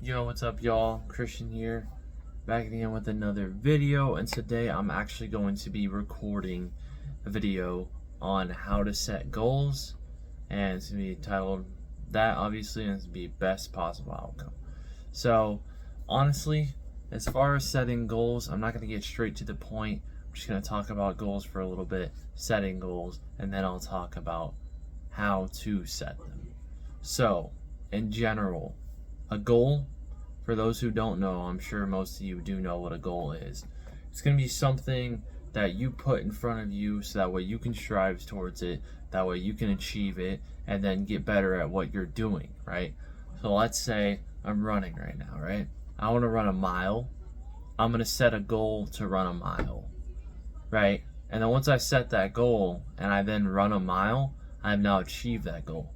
Yo, what's up, y'all? Christian here, back again with another video, and today I'm actually going to be recording a video on how to set goals, and it's going to be titled that, obviously, and it's going to be best possible outcome. So, honestly, as far as setting goals, I'm not going to get straight to the point. I'm just going to talk about goals for a little bit, setting goals, and then I'll talk about how to set them. So, in general, a goal, for those who don't know, I'm sure most of you do know what a goal is. It's going to be something that you put in front of you so that way you can strive towards it, that way you can achieve it, and then get better at what you're doing, right? So let's say I'm running right now, right? I want to run a mile. I'm going to set a goal to run a mile, right? And then once I set that goal and I then run a mile, I've now achieved that goal,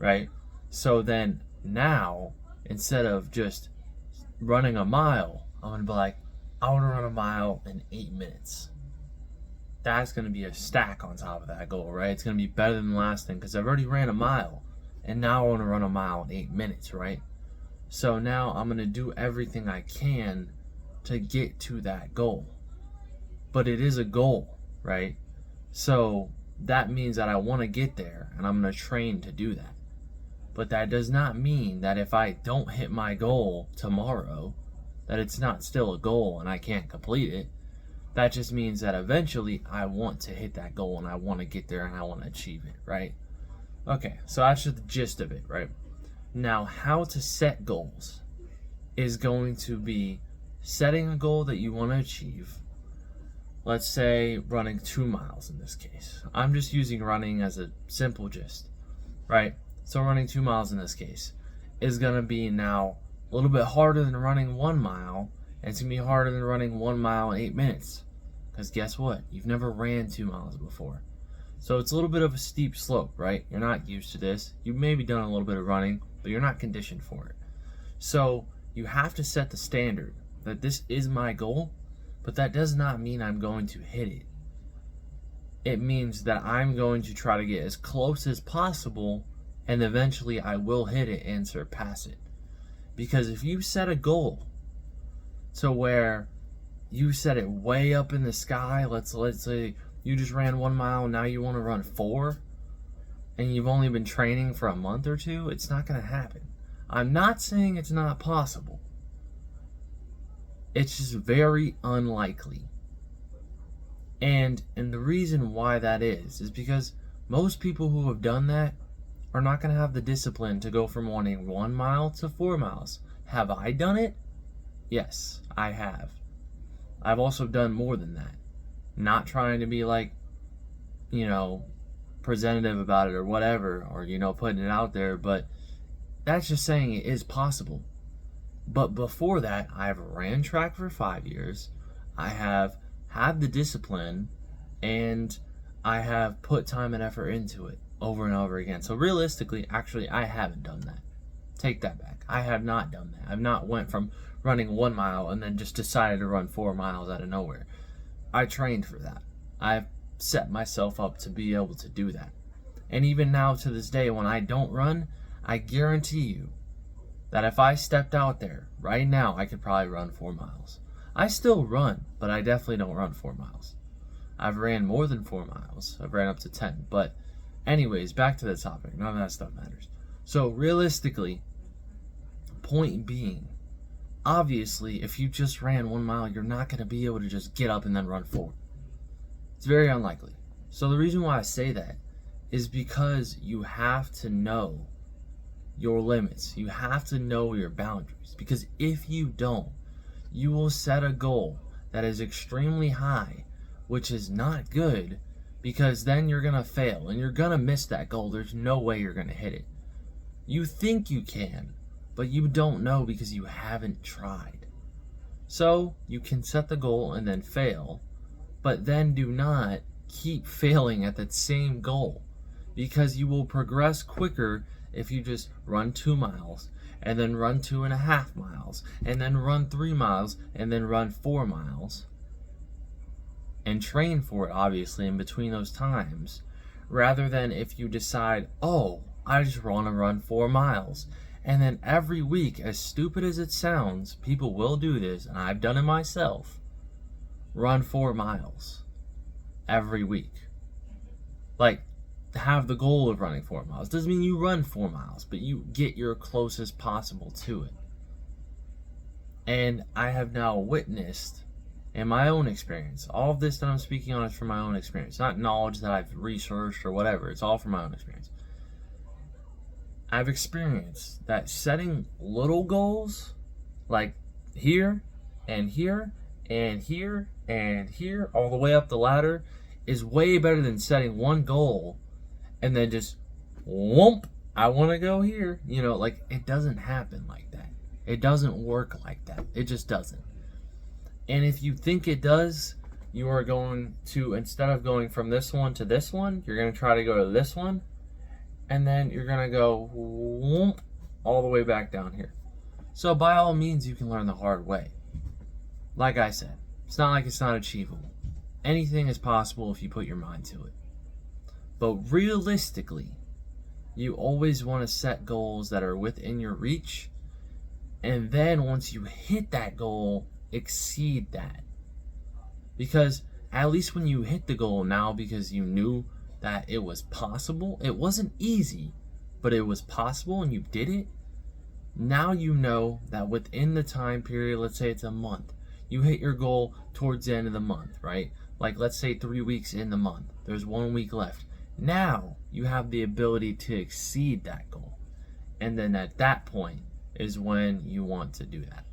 right? So then now, instead of just running a mile, I'm going to be like, I want to run a mile in 8 minutes. That's going to be a stack on top of that goal, right? It's going to be better than the last thing because I've already ran a mile, and now I want to run a mile in 8 minutes, right? So now I'm going to do everything I can to get to that goal. But it is a goal, right? So that means that I want to get there, and I'm going to train to do that. But that does not mean that if I don't hit my goal tomorrow, that it's not still a goal and I can't complete it. That just means that eventually I want to hit that goal and I want to get there and I want to achieve it, right? Okay, so that's just the gist of it, right? Now, how to set goals is going to be setting a goal that you want to achieve. Let's say running 2 miles in this case. I'm just using running as a simple gist, right? So running 2 miles in this case is going to be now a little bit harder than running 1 mile, and it's going to be harder than running 1 mile in 8 minutes. Because guess what? You've never ran 2 miles before. So it's a little bit of a steep slope, right? You're not used to this. You've maybe done a little bit of running, but you're not conditioned for it. So you have to set the standard that this is my goal, but that does not mean I'm going to hit it. It means that I'm going to try to get as close as possible, and eventually I will hit it and surpass it. Because if you set a goal to where you set it way up in the sky, let's say you just ran 1 mile and now you want to run 4, and you've only been training for a month or 2, it's not going to happen. I'm not saying it's not possible. It's just very unlikely. And the reason why that is because most people who have done that are not going to have the discipline to go from wanting 1 mile to 4 miles. Have I done it? Yes, I have. I've also done more than that. Not trying to be like, presentative about it or whatever, or, putting it out there, but that's just saying it is possible. But before that, I've ran track for 5 years. I have had the discipline, and I have put time and effort into it over and over again. So realistically, actually, I haven't done that. Take that back. I have not done that. I've not went from running 1 mile and then just decided to run 4 miles out of nowhere. I trained for that. I've set myself up to be able to do that. And even now to this day, when I don't run, I guarantee you that if I stepped out there right now, I could probably run 4 miles. I still run, but I definitely don't run 4 miles. I've ran more than 4 miles. I've ran up to 10. But anyways, back to the topic. None of that stuff matters. So realistically, point being, obviously, if you just ran 1 mile, you're not going to be able to just get up and then run 4. It's very unlikely. So the reason why I say that is because you have to know your limits. You have to know your boundaries. Because if you don't, you will set a goal that is extremely high, which is not good, because then you're going to fail and you're going to miss that goal. There's no way you're going to hit it. You think you can, but you don't know because you haven't tried. So you can set the goal and then fail, but then do not keep failing at that same goal, because you will progress quicker if you just run 2 miles and then run 2.5 miles and then run 3 miles and then run 4 miles and train for it, obviously, in between those times, rather than if you decide, oh, I just want to run 4 miles And then every week, as stupid as it sounds, people will do this, and I've done it myself, run 4 miles every week. Like, have the goal of running 4 miles. Doesn't mean you run 4 miles, but you get your closest possible to it. And I have now witnessed in my own experience, all of this that I'm speaking on is from my own experience, not knowledge that I've researched or whatever. It's all from my own experience. I've experienced that setting little goals, like here and here and here and here, all the way up the ladder, is way better than setting one goal and then just, whoomp, I want to go here. You know, like, it doesn't happen like that. It doesn't work like that. It just doesn't. And if you think it does, you are going to, instead of going from this one to this one, you're going to try to go to this one, and then you're going to go whoomp, all the way back down here. So by all means, you can learn the hard way. Like I said, it's not like it's not achievable. Anything is possible if you put your mind to it. But realistically, you always want to set goals that are within your reach, and then once you hit that goal, exceed that. Because at least when you hit the goal now, because you knew that it was possible, it wasn't easy, but it was possible and you did it. Now you know that within the time period, let's say it's a month, you hit your goal towards the end of the month, right? Like, let's say 3 weeks in the month, there's 1 week left. Now you have the ability to exceed that goal. And then at that point is when you want to do that.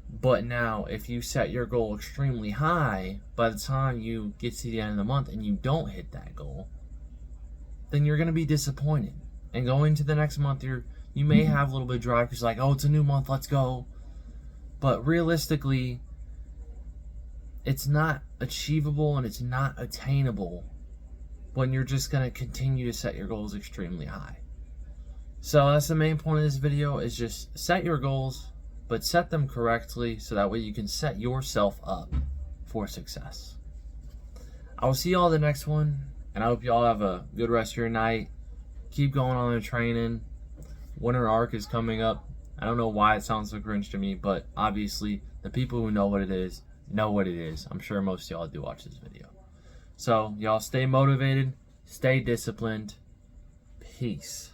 But now, if you set your goal extremely high, by the time you get to the end of the month and you don't hit that goal, then you're going to be disappointed. And going to the next month, you may have a little bit of drive because, like, oh, it's a new month, let's go. But realistically, it's not achievable and it's not attainable when you're just going to continue to set your goals extremely high. So that's the main point of this video, is just set your goals, but set them correctly so that way you can set yourself up for success. I will see y'all the next one, and I hope y'all have a good rest of your night. Keep going on the training. Winter Arc is coming up. I don't know why it sounds so cringe to me, but obviously the people who know what it is know what it is. I'm sure most of y'all do watch this video. So y'all stay motivated, stay disciplined. Peace.